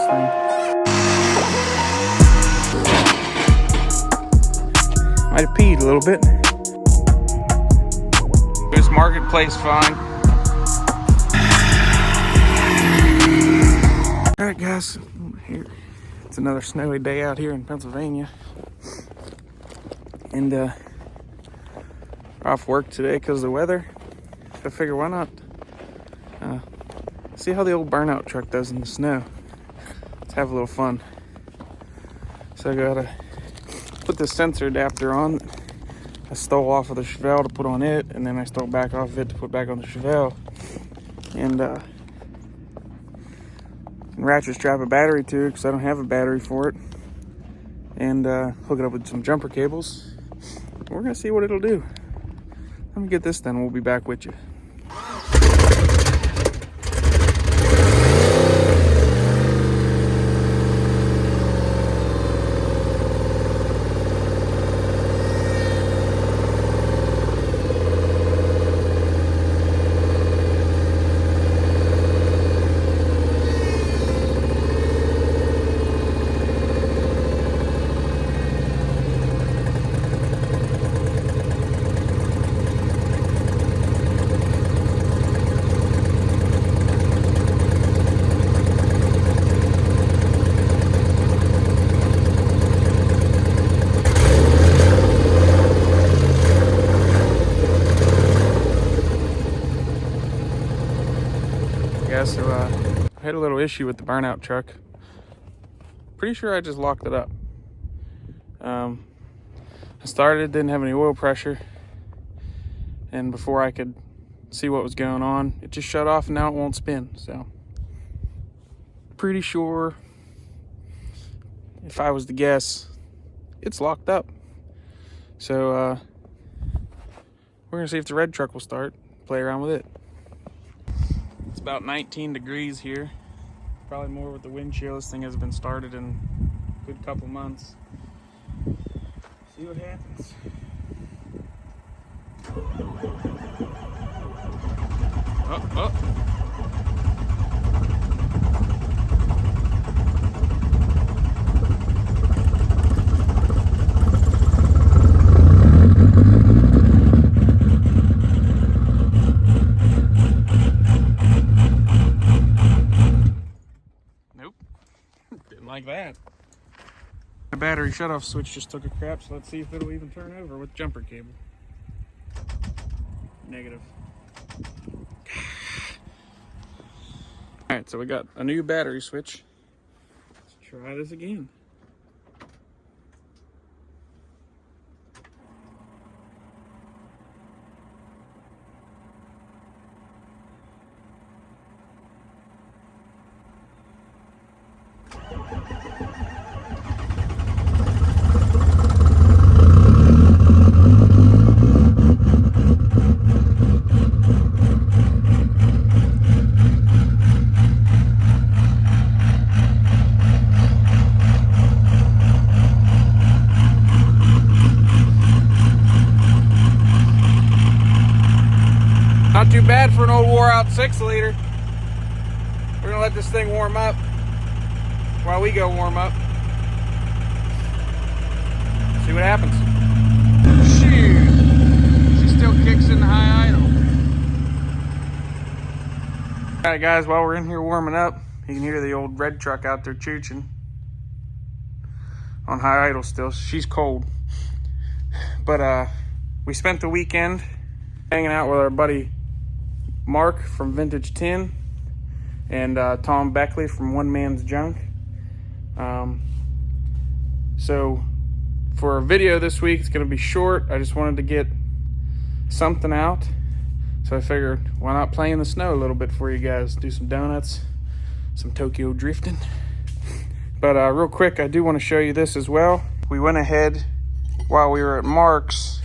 thing. Might have peed a little bit. This marketplace fine. All right, guys. Here, it's another snowy day out here in Pennsylvania, and off work today because of the weather. So I figure, why not see how the old burnout truck does in the snow. Let's have a little fun. So I gotta put this sensor adapter on. I stole off of the Chevelle to put on it, and then I stole back off of it to put back on the Chevelle. And ratchet strap a battery to it because I don't have a battery for it. And hook it up with some jumper cables. We're gonna see what it'll do. Let me get this done. We'll be back with you. Yeah, so I had a little issue with the burnout truck. Pretty sure I just locked it up. I started, didn't have any oil pressure, and before I could see what was going on, it just shut off and now it won't spin. So pretty sure, if I was to guess, it's locked up. So we're gonna see if the red truck will start, play around with it. It's about 19 degrees here, probably more with the wind chill. This thing has been started in a good couple months. See what happens. Oh. Like that. The battery shutoff switch just took a crap, so let's see if it'll even turn over with jumper cable. Negative. Alright, so we got a new battery switch. Let's try this again. Not too bad for an old wore out 6-liter. We're gonna let this thing warm up while we go warm up. See what happens. Shoot. She still kicks in the high idle. Alright guys, while we're in here warming up, you can hear the old red truck out there chooching on high idle still. She's cold. But we spent the weekend hanging out with our buddy Mark from Vintage Tin and Tom Beckley from One Man's Junk. So for our video this week, it's going to be short. I just wanted to get something out. So I figured, why not play in the snow a little bit for you guys? Do some donuts, some Tokyo drifting. But real quick, I do want to show you this as well. We went ahead while we were at Mark's.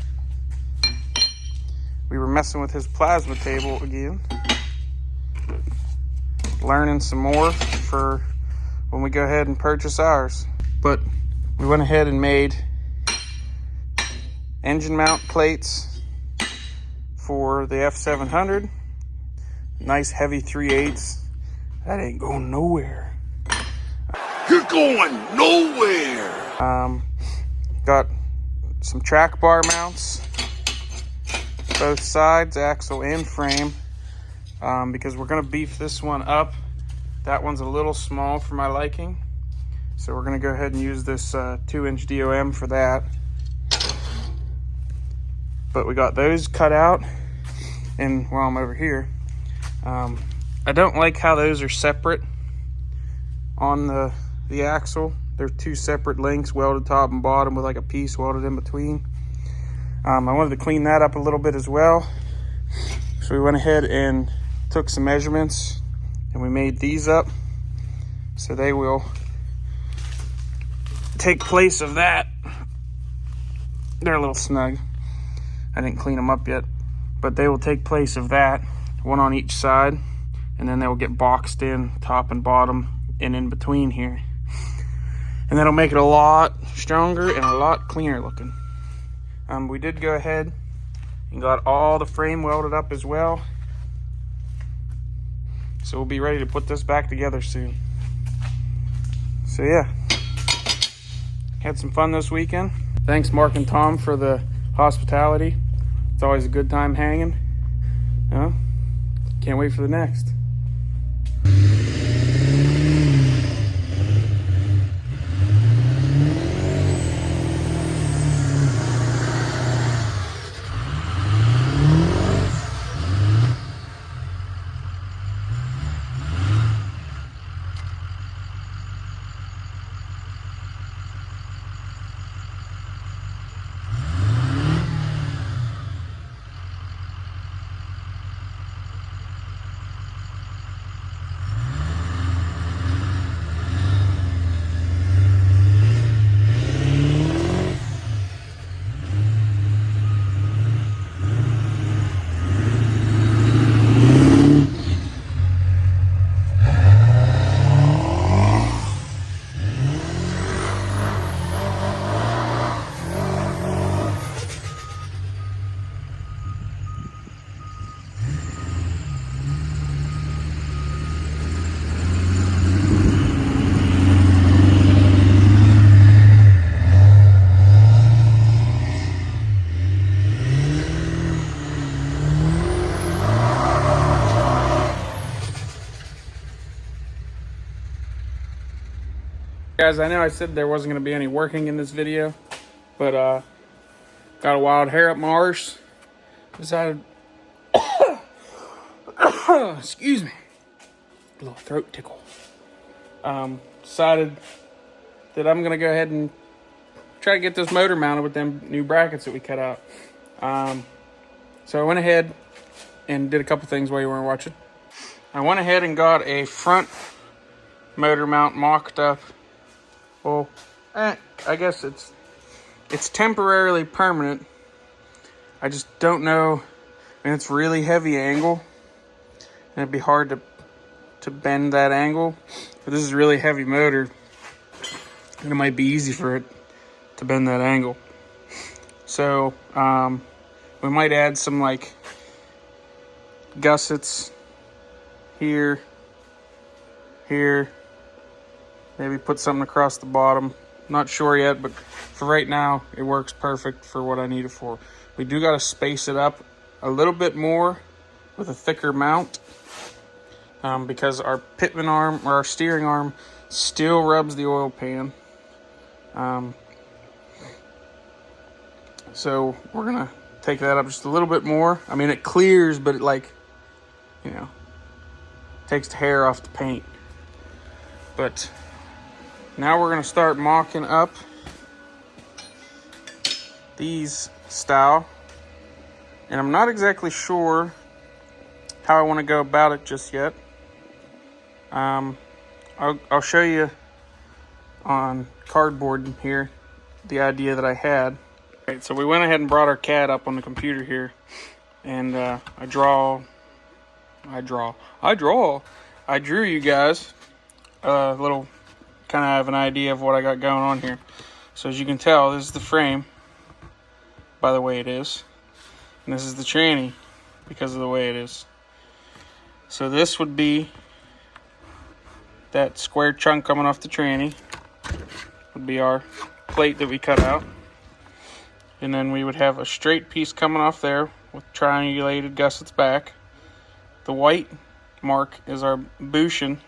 We were messing with his plasma table again. Learning some more for when we go ahead and purchase ours. But we went ahead and made engine mount plates for the f700. Nice heavy 3/8. That ain't going nowhere. You're going nowhere. Got some track bar mounts, both sides, axle and frame, because we're gonna beef this one up. That one's a little small for my liking, so we're gonna go ahead and use this 2-inch DOM for that. But we got those cut out, and while I'm over here, I don't like how those are separate on the axle. They're two separate links, welded top and bottom with like a piece welded in between. I wanted to clean that up a little bit as well. So we went ahead and took some measurements and we made these up. So they will take place of that. They're a little snug. I didn't clean them up yet, but they will take place of that, one on each side, and then they will get boxed in top and bottom and in between here. And that'll make it a lot stronger and a lot cleaner looking. We did go ahead and got all the frame welded up as well. So we'll be ready to put this back together soon. So yeah, had some fun this weekend. Thanks Mark and Tom for the hospitality. It's always a good time hanging. Can't wait for the next. Guys, I know I said there wasn't going to be any working in this video, but got a wild hair up my arse. Decided, excuse me, a little throat tickle. Decided that I'm going to go ahead and try to get this motor mounted with them new brackets that we cut out. So I went ahead and did a couple things while you weren't watching. I went ahead and got a front motor mount mocked up. Well, I guess it's temporarily permanent. I just don't know. I mean, it's really heavy angle, and it'd be hard to bend that angle. But this is a really heavy motor, and it might be easy for it to bend that angle. So we might add some like gussets here. Maybe put something across the bottom. Not sure yet, but for right now, it works perfect for what I need it for. We do got to space it up a little bit more with a thicker mount because our pitman arm or our steering arm still rubs the oil pan. So we're going to take that up just a little bit more. I mean, it clears, but it takes the hair off the paint. But now we're going to start mocking up these style. And I'm not exactly sure how I want to go about it just yet. I'll show you on cardboard here the idea that I had. All right, so we went ahead and brought our CAD up on the computer here. And I drew you guys a little kind of have an idea of what I got going on here. So as you can tell, this is the frame by the way it is, and this is the tranny because of the way it is. So this would be that square chunk coming off the tranny would be our plate that we cut out. And then we would have a straight piece coming off there with triangulated gussets back. The white mark is our bushing.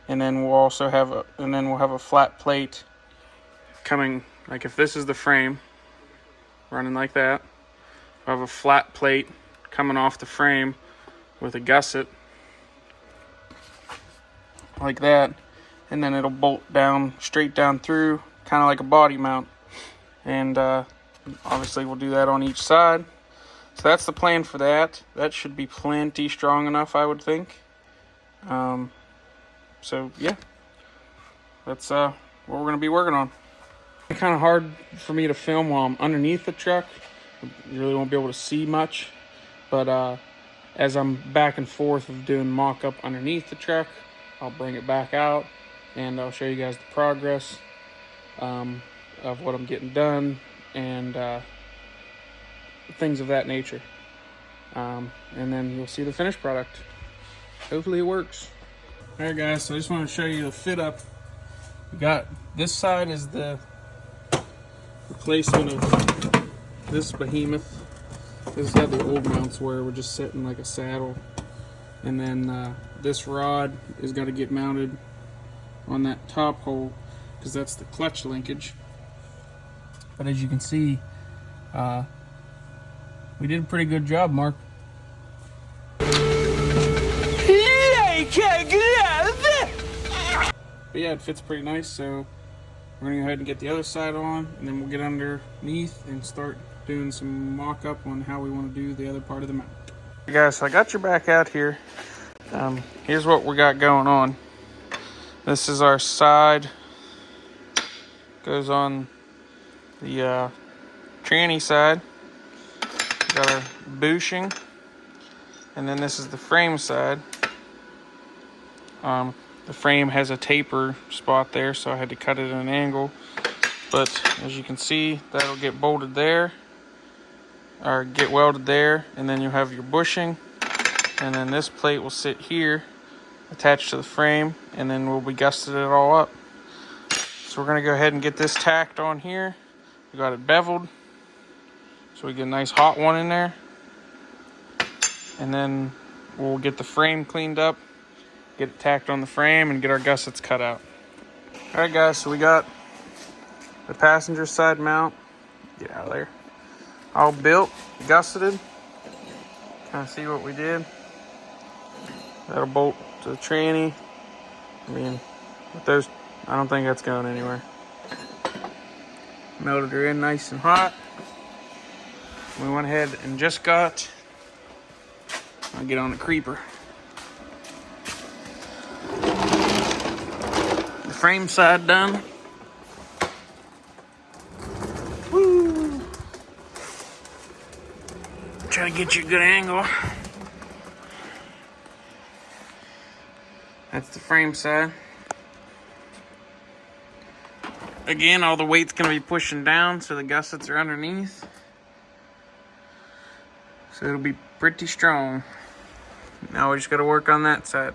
And then we'll also have a flat plate coming, like if this is the frame running like that, we'll have a flat plate coming off the frame with a gusset like that, and then it'll bolt down straight down through, kind of like a body mount. And obviously we'll do that on each side. So that's the plan for that. That should be plenty strong enough, I would think. So yeah, that's what we're going to be working on. It's kind of hard for me to film while I'm underneath the truck. You really won't be able to see much, but as I'm back and forth of doing mock-up underneath the truck, I'll bring it back out and I'll show you guys the progress of what I'm getting done and things of that nature. And then you'll see the finished product. Hopefully it works. Alright guys, so I just want to show you the fit up. We got this side is the replacement of this behemoth. This is how the old mounts were. We're just sitting like a saddle. And then this rod is got to get mounted on that top hole because that's the clutch linkage. But as you can see, we did a pretty good job, Mark. But yeah, it fits pretty nice, so we're gonna go ahead and get the other side on, and then we'll get underneath and start doing some mock-up on how we want to do the other part of the mount. Hey guys, so I got your back out here. Here's what we got going on. This is our side. Goes on the tranny side. We got our bushing, and then this is the frame side. The frame has a taper spot there, so I had to cut it at an angle. But as you can see, that'll get bolted there, or get welded there, and then you'll have your bushing. And then this plate will sit here, attached to the frame, and then we'll be gusseted it all up. So we're gonna go ahead and get this tacked on here. We got it beveled, so we get a nice hot one in there. And then we'll get the frame cleaned up, get it tacked on the frame, and get our gussets cut out. All right guys, so we got the passenger side mount, get out of there, all built, gusseted. Kind of see what we did. That'll bolt to the tranny. I mean, with those, I don't think that's going anywhere. Melted her in nice and hot. We went ahead and just got, I'll get on the creeper. The frame side done. Woo! Try to get you a good angle. That's the frame side. Again, all the weight's gonna be pushing down, so the gussets are underneath. So it'll be pretty strong. Now we just gotta work on that side.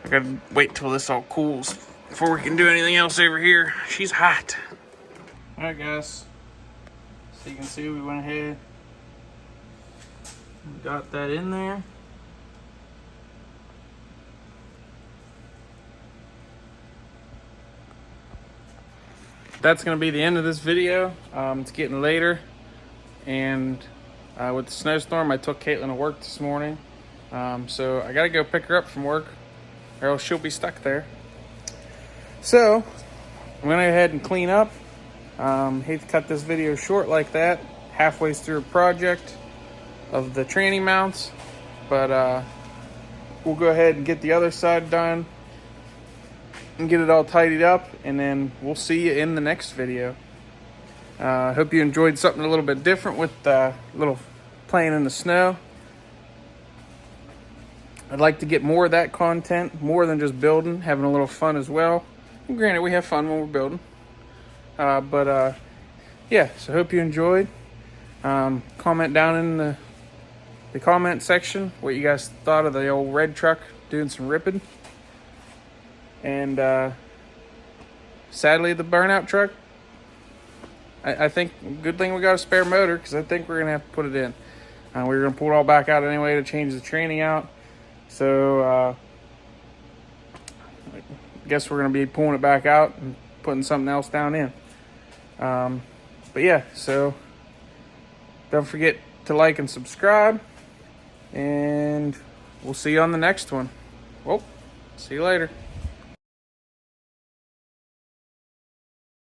I gotta wait till this all cools before we can do anything else over here. She's hot. All right, guys. So you can see we went ahead and got that in there. That's gonna be the end of this video. It's getting later, and with the snowstorm, I took Caitlin to work this morning. So I gotta go pick her up from work, or else she'll be stuck there. So I'm gonna go ahead and clean up. Hate to cut this video short like that, halfway through a project of the tranny mounts, but we'll go ahead and get the other side done and get it all tidied up, and then we'll see you in the next video. Hope you enjoyed something a little bit different with little playing in the snow. I'd like to get more of that content, more than just building, having a little fun as well. And granted, we have fun when we're building. Yeah, so hope you enjoyed. Comment down in the comment section what you guys thought of the old red truck doing some ripping. And sadly, the burnout truck, I think good thing we got a spare motor, because I think we're going to have to put it in. We were going to pull it all back out anyway to change the tranny out. So I guess we're going to be pulling it back out and putting something else down in. But yeah, so don't forget to like and subscribe. And we'll see you on the next one. Well, see you later.